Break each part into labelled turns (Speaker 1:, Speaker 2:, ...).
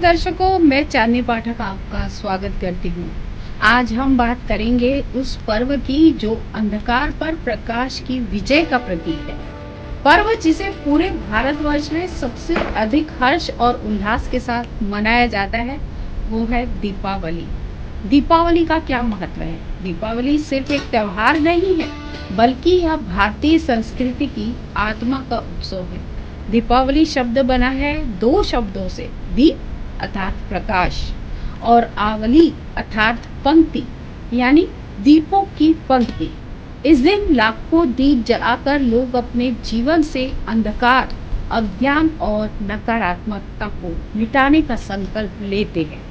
Speaker 1: दर्शकों, मैं चांदनी पाठक आपका स्वागत करती हूँ। आज हम बात करेंगे उस पर्व की जो अंधकार पर प्रकाश की विजय का प्रतीक है। पर्व जिसे पूरे भारतवर्ष में सबसे अधिक हर्ष और उल्लास के साथ मनाया जाता है वो है दीपावली। दीपावली का क्या महत्व है? दीपावली सिर्फ एक त्योहार नहीं है बल्कि यह भारतीय संस्कृति की आत्मा का उत्सव है। दीपावली शब्द बना है दो शब्दों से, दीप अर्थात प्रकाश और आवली अर्थात पंक्ति, यानी दीपों की पंक्ति। इस दिन लाखों दीप जलाकर लोग अपने जीवन से अंधकार, अज्ञान और नकारात्मकता को मिटाने का संकल्प लेते हैं।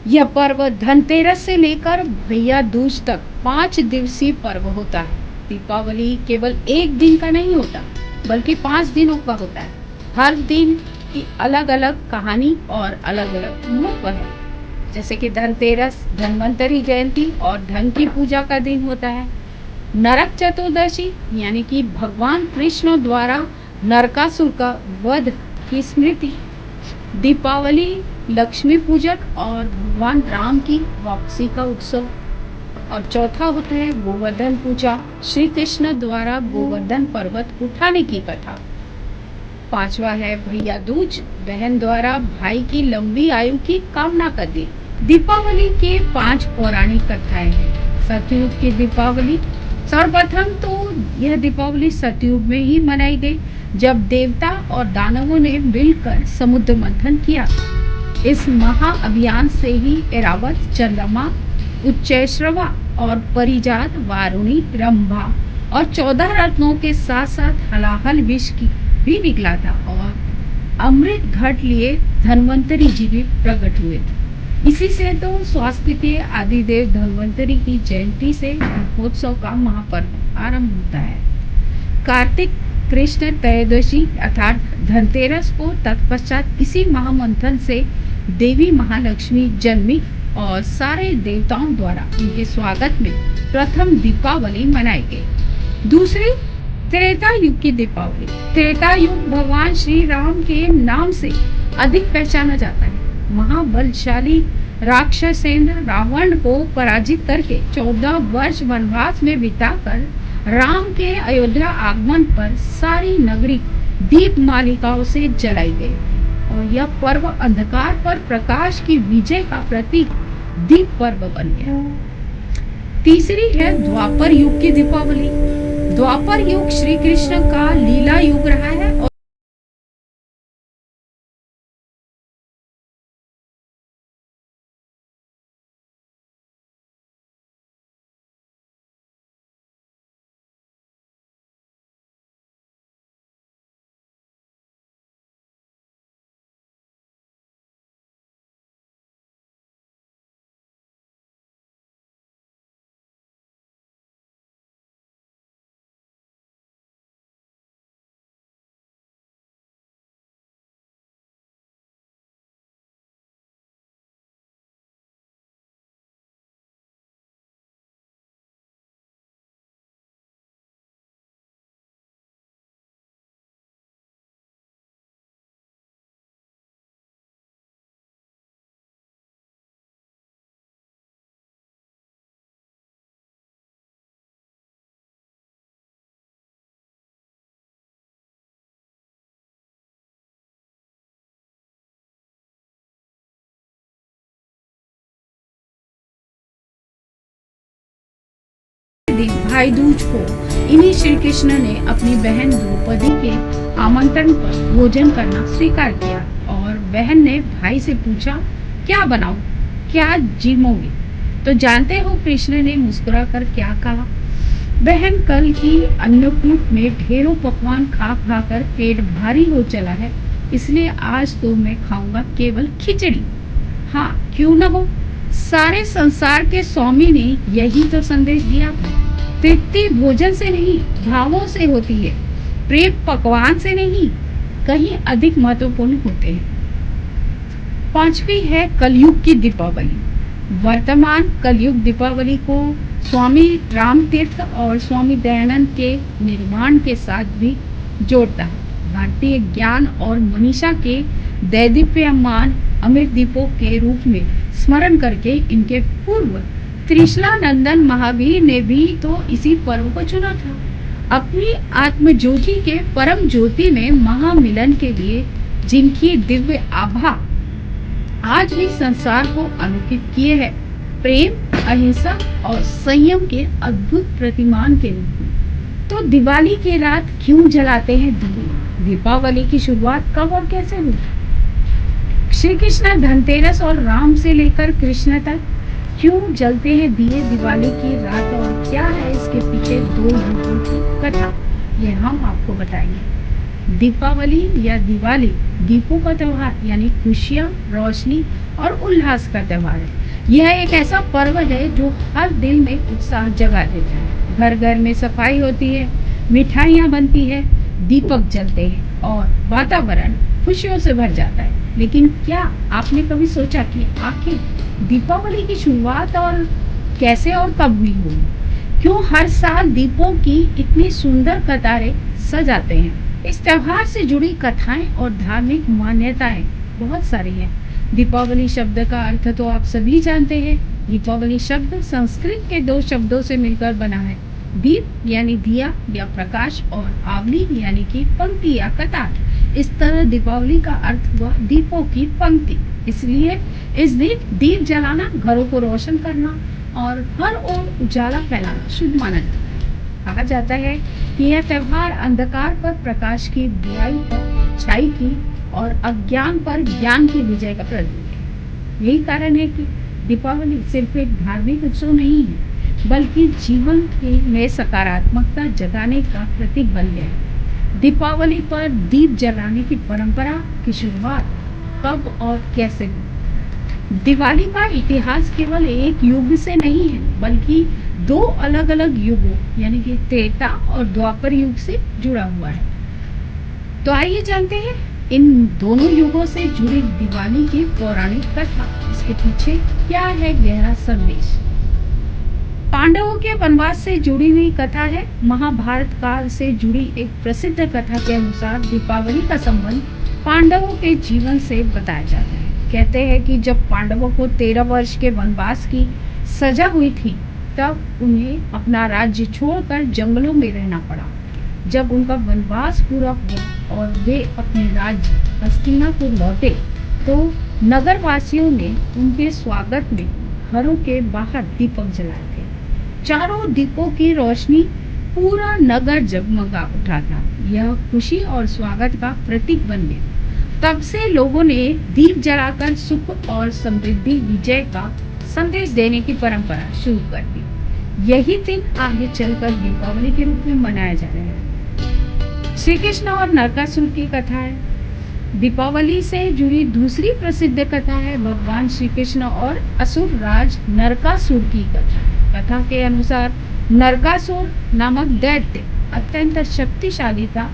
Speaker 1: यह पर्व धनतेरस से लेकर भैया दूज तक 5 दिवसीय पर्व होता है। दीपावली केवल एक दिन का नहीं होता बल्कि 5 दिनों का होता है। हर दिन की अलग अलग कहानी और अलग अलग महत्व है। जैसे कि धनतेरस धन्वंतरी जयंती और धन की पूजा का दिन होता है। नरक चतुर्दशी यानी कि भगवान कृष्ण द्वारा नरकासुर का वध की स्मृति। दीपावली लक्ष्मी पूजन और भगवान राम की वापसी का उत्सव। और चौथा होता है गोवर्धन पूजा, श्री कृष्ण द्वारा गोवर्धन पर्वत उठाने की कथा। पांचवा है भैया दूज, बहन द्वारा भाई की लंबी आयु की कामना का दिन। दीपावली के 5 पौराणिक कथाएं हैं। सतयुग की दीपावली। सर्वप्रथम तो यह दीपावली सतयुग में ही मनाई गई जब देवता और दानवों ने मिलकर समुद्र मंथन किया। इस महाअभियान से ही ऐरावत, चंद्रमा, उच्चैश्रवा और परिजात, वारुणी, रंभा और 14 रत्नों के साथ साथ हलाहल विष की भी निकला था और अमृत घट लिए धन्वंतरी जी भी प्रकट हुए थे। इसी से तो स्वास्थ्य के आदिदेव धन्वंतरी की जयंती से दीपोत्सव का महापर्व आरंभ होता है। कार्तिक कृष्ण त्रयोदशी अर्थात धनतेरस को तत्पश्चात इसी महामंथन से देवी महालक्ष्मी जन्मी और सारे देवताओं द्वारा उनके स्वागत में प्रथम दीपावली मनाई गई। दूसरी त्रेता युग की दीपावली। त्रेता युग भगवान श्री राम के नाम से अधिक पहचाना जाता है। महाबलशाली राक्षसेंद्र रावण को पराजित करके 14 वर्ष वनवास में बिताकर राम के अयोध्या आगमन पर सारी नगरी दीप मालिकाओं से जलाई गई और यह पर्व अंधकार पर प्रकाश की विजय का प्रतीक दीप पर्व बन गया। तीसरी है द्वापर युग की दीपावली। द्वापर युग श्री कृष्ण का लीला युग रहा है और भाई दूज को इन्हीं श्री कृष्ण ने अपनी बहन द्रौपदी के आमंत्रण पर भोजन करना स्वीकार किया और बहन ने भाई से पूछा, क्या बनाऊं, क्या जिमोगे? तो जानते हो कृष्ण ने मुस्कुराकर क्या कहा? बहन, कल की अन्नकूट में ढेरों पकवान खा खा कर पेट भारी हो चला है, इसलिए आज तो मैं खाऊंगा केवल खिचड़ी। हाँ, क्यों न हो, सारे संसार के स्वामी ने यही तो संदेश दिया था। तृप्ति भोजन से नहीं, भावों से होती है। प्रेम पकवान से नहीं, कहीं अधिक महत्वपूर्ण होते हैं। पांचवी है कलयुग की दीपावली। वर्तमान कलयुग दीपावली को स्वामी राम तीर्थ और स्वामी दयानंद के निर्माण के साथ भी जोड़ता है। भारतीय ज्ञान और मनीषा के दैदीप्यमान अमृत दीपों के रूप में स्मरण करके इनके पूर्व त्रिशला नंदन महावीर ने भी तो इसी पर्व को चुना था। अपनी आत्म ज्योति के परम ज्योति में महामिलन के लिए जिनकी दिव्य आभा आज भी संसार को आलोकित किए है, प्रेम, अहिंसा और संयम के अद्भुत प्रतिमान के रूप में। तो दिवाली की रात क्यों जलाते हैं दिए? दीपावली की शुरुआत कब और कैसे हुई? श्री कृष्ण धनतेरस और राम से लेकर कृष्ण तक क्यों जलते हैं दिए दिवाली की रात, और क्या है इसके पीछे दो युगों की कथा, यह हम आपको बताएंगे। दीपावली या दिवाली दीपों का त्योहार यानी खुशियाँ, रोशनी और उल्लास का त्योहार है। यह एक ऐसा पर्व है जो हर दिल में उत्साह जगा देता है। घर घर में सफाई होती है, मिठाइयाँ बनती है, दीपक जलते हैं और वातावरण खुशियों से भर जाता है। लेकिन क्या आपने कभी सोचा कि आखिर दीपावली की शुरुआत और कैसे और कब हुई होगी? क्यों हर साल दीपों की इतनी सुंदर कतारें सजाते हैं? इस त्योहार से जुड़ी कथाएं और धार्मिक मान्यताएं बहुत सारी हैं। दीपावली शब्द का अर्थ तो आप सभी जानते हैं। दीपावली शब्द संस्कृत के दो शब्दों से मिलकर बना है, दीप यानी दिया या प्रकाश और आवली यानी कि पंक्ति या कतार। इस तरह दीपावली का अर्थ हुआ दीपों की पंक्ति। इसलिए इस दिन दीप जलाना, घरों को रोशन करना और हर ओर उजाला फैलाना शुभ माना जाता है। कहा जाता है कि यह त्योहार अंधकार पर प्रकाश की, बुराई पर अच्छाई की और अज्ञान पर ज्ञान की विजय का प्रतीक है। यही कारण है कि दीपावली सिर्फ एक धार्मिक उत्सव नहीं है, बल्कि जीवन में सकारात्मकता जगाने का प्रतीक बन गया है। दीपावली पर दीप जलाने की परंपरा की शुरुआत कब और कैसे हुई? दिवाली का इतिहास केवल एक युग से नहीं है, बल्कि दो अलग अलग युगों यानी कि त्रेता और द्वापर युग से जुड़ा हुआ है। तो आइए जानते हैं इन दोनों युगों से जुड़ी दिवाली की पौराणिक कथा, इसके पीछे क्या है गहरा संदेश। पांडवों के वनवास से जुड़ी हुई कथा है। महाभारत काल से जुड़ी एक प्रसिद्ध कथा के अनुसार दीपावली का संबंध पांडवों के जीवन से बताया जाता है। कहते हैं कि जब पांडवों को 13 वर्ष के वनवास की सजा हुई थी, तब उन्हें अपना राज्य छोड़कर जंगलों में रहना पड़ा। जब उनका वनवास पूरा हुआ और वे अपने राज्य हस्तिनापुर लौटे, तो नगरवासियों ने उनके स्वागत में घरों के बाहर दीपक जलाए थे। चारों दीपों की रोशनी पूरा नगर जगमगा उठा था। यह खुशी और स्वागत का प्रतीक बन गया। तब से लोगों ने दीप जलाकर सुख और समृद्धि, विजय का संदेश देने की परंपरा शुरू कर दी। यही दिन आगे चलकर दीपावली के रूप में मनाया जा रहा है। श्री कृष्ण और नरकासुर की कथा है। दीपावली से जुड़ी दूसरी प्रसिद्ध कथा है भगवान श्री कृष्ण और असुर राज नरकासुर की कथा। कथा के अनुसार नरकासुर नामक दैत्य अत्यंत शक्तिशाली था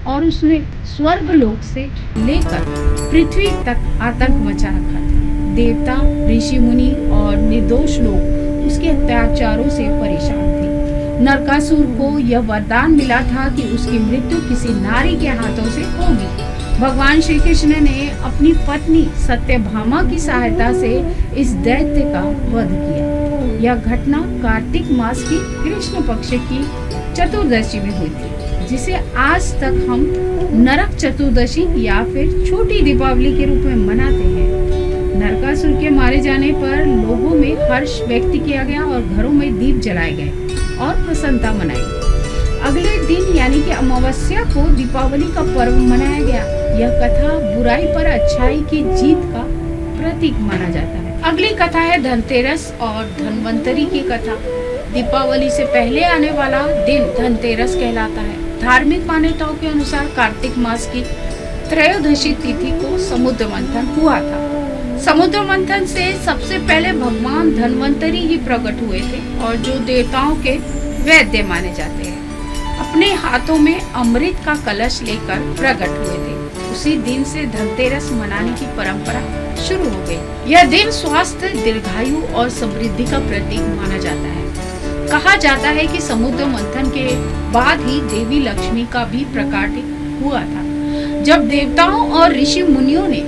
Speaker 1: और उसने स्वर्ग लोक से लेकर पृथ्वी तक आतंक मचा रखा था। देवता, ऋषि मुनि और निर्दोष लोग उसके अत्याचारों से परेशान थे। नरकासुर को यह वरदान मिला था कि उसकी मृत्यु किसी नारी के हाथों से होगी। भगवान श्री कृष्ण ने अपनी पत्नी सत्यभामा की सहायता से इस दैत्य का वध किया। यह घटना कार्तिक मास की कृष्ण पक्ष की चतुर्दशी में हुई थी, जिसे आज तक हम नरक चतुर्दशी या फिर छोटी दीपावली के रूप में मनाते हैं। नरकासुर के मारे जाने पर लोगों में हर्ष व्यक्त किया गया और घरों में दीप जलाए गए और प्रसन्नता मनाई गई। अगले दिन यानी कि अमावस्या को दीपावली का पर्व मनाया गया। यह कथा बुराई पर अच्छाई की जीत का प्रतीक माना जाता है। अगली कथा है धनतेरस और धनवंतरी की कथा। दीपावली से पहले आने वाला दिन धनतेरस कहलाता है। धार्मिक मान्यताओं के अनुसार कार्तिक मास की त्रयोदशी तिथि को समुद्र मंथन हुआ था। समुद्र मंथन से सबसे पहले भगवान धनवंतरी ही प्रकट हुए थे और जो देवताओं के वैद्य माने जाते हैं, अपने हाथों में अमृत का कलश लेकर प्रकट हुए थे। उसी दिन से धनतेरस मनाने की परंपरा शुरू हो गई। यह दिन स्वास्थ्य, दीर्घायु और समृद्धि का प्रतीक माना जाता है। कहा जाता है कि समुद्र मंथन के बाद ही देवी लक्ष्मी का भी प्रकट हुआ था। जब देवताओं और ऋषि मुनियों ने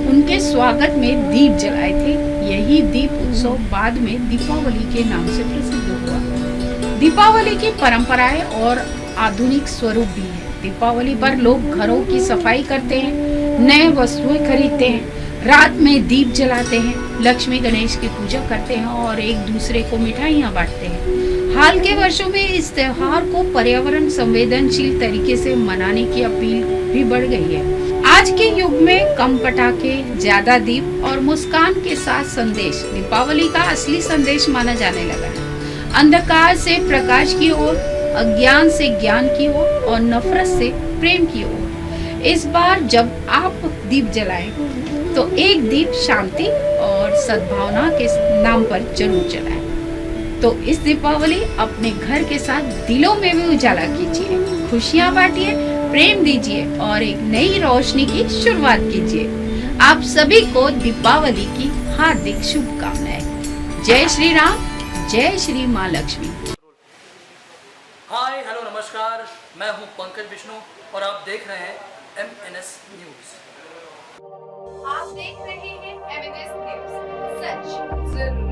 Speaker 1: उनके स्वागत में दीप जलाए थे। यही दीप उत्सव बाद में दीपावली के नाम से प्रसिद्ध हुआ। दीपावली की परंपराएं और आधुनिक स्वरूप भी है। दीपावली पर लोग घरों की सफाई करते हैं, नए वस्तुएं खरीदते हैं, रात में दीप जलाते हैं, लक्ष्मी गणेश की पूजा करते हैं और एक दूसरे को मिठाइयाँ बांटते हैं। हाल के वर्षों में इस त्योहार को पर्यावरण संवेदनशील तरीके से मनाने की अपील भी बढ़ गई है। आज के युग में कम पटाखे, ज्यादा दीप और मुस्कान के साथ संदेश दीपावली का असली संदेश माना जाने लगा है। अंधकार से प्रकाश की ओर, अज्ञान से ज्ञान की ओर और नफरत से प्रेम की ओर। इस बार जब आप दीप जलाएं तो एक दीप शांति और सद्भावना के नाम पर जरूर जलाएं। तो इस दीपावली अपने घर के साथ दिलों में भी उजाला कीजिए, खुशियां बांटिए, प्रेम दीजिए और एक नई रोशनी की शुरुआत कीजिए। आप सभी को दीपावली की हार्दिक शुभकामनाएं। जय श्री राम, जय श्री माँ लक्ष्मी।
Speaker 2: हाय हेलो नमस्कार, मैं हूं पंकज विष्णु और आप देख रहे हैं MNS न्यूज।
Speaker 3: आप देख रहे हैं MNS न्यूज, सच जरूर।